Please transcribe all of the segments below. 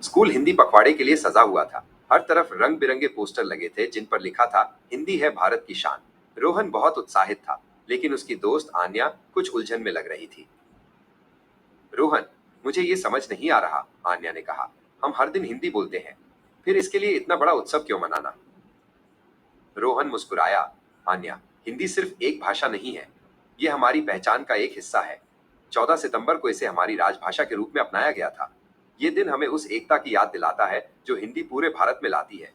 School Hindi पखवाड़े के लिए सजा हुआ था। हर तरफ रंग बिरंगे पोस्टर लगे थे जिन पर लिखा था, हिंदी है भारत की शान। रोहन बहुत उत्साहित था, लेकिन उसकी दोस्त आन्या कुछ उलझन में लग रही थी। रोहन, मुझे ये समझ नहीं आ रहा, आन्या ने कहा। हम हर दिन हिंदी बोलते हैं, फिर इसके लिए इतना बड़ा उत्सव क्यों मनाना? रोहन मुस्कुराया। आन्या, हिंदी सिर्फ एक भाषा नहीं है, ये हमारी पहचान का एक हिस्सा है। 14 सितंबर को इसे हमारी राजभाषा के रूप में अपनाया गया था। ये दिन हमें उस एकता की याद दिलाता है जो हिंदी पूरे भारत में लाती है।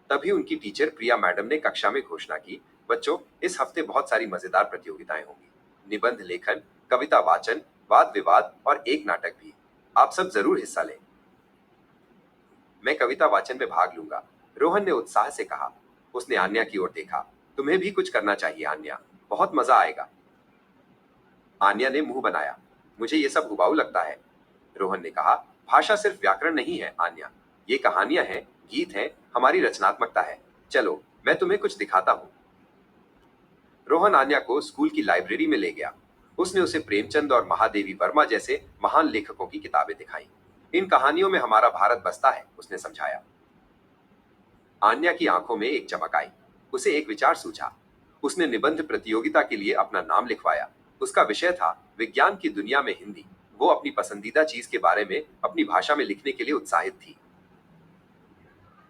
तभी उनकी टीचर प्रिया मैडम ने कक्षा में घोषणा की, बच्चों, इस हफ्ते बहुत सारी मजेदार प्रतियोगिताएं होंगी। निबंध लेखन, कविता वाचन, वाद विवाद और एक नाटक भी। आप सब जरूर हिस्सा लें। मैं कविता वाचन में भाग लूंगा, रोहन ने उत्साह से कहा। उसने आन्या की ओर देखा। तुम्हें भी कुछ करना चाहिए आन्या, बहुत मजा आएगा। आन्या ने मुंह बनाया। मुझे ये सब हुबाऊ लगता है। रोहन ने कहा, भाषा सिर्फ व्याकरण नहीं है आन्या, ये कहानियां हैं, गीत हैं, हमारी रचनात्मकता है। चलो, मैं तुम्हें कुछ दिखाता हूँ। रोहन आन्या को स्कूल की लाइब्रेरी में ले गया। उसने उसे प्रेमचंद और महादेवी वर्मा जैसे महान लेखकों की किताबें दिखाई। इन कहानियों में हमारा भारत बसता है, उसने समझाया। आन्या की आंखों में एक चमक आई। उसे एक विचार सूझा। उसने निबंध प्रतियोगिता के लिए अपना नाम लिखवाया। उसका विषय था, विज्ञान की दुनिया में हिंदी। वो अपनी पसंदीदा चीज के बारे में अपनी भाषा में लिखने के लिए उत्साहित थी।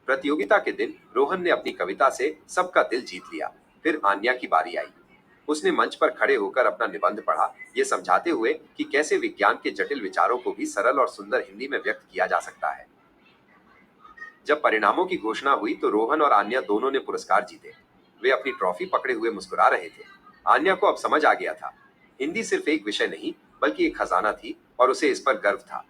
प्रतियोगिता के दिन रोहन ने अपनी कविता से सबका दिल जीत लिया। फिर आन्या की बारी आई। उसने मंच पर खड़े होकर अपना निबंध पढ़ा, ये समझाते हुए कि कैसे विज्ञान के जटिल विचारों को भी सरल और सुंदर हिंदी में व्यक्त किया जा सकता है। जब परिणामों की घोषणा हुई तो रोहन और आन्या दोनों ने पुरस्कार जीते। वे अपनी ट्रॉफी पकड़े हुए मुस्कुरा रहे थे। आन्या को अब समझ आ गया था, हिंदी सिर्फ एक विषय नहीं, बल्कि एक खजाना थी और उसे इस पर गर्व था।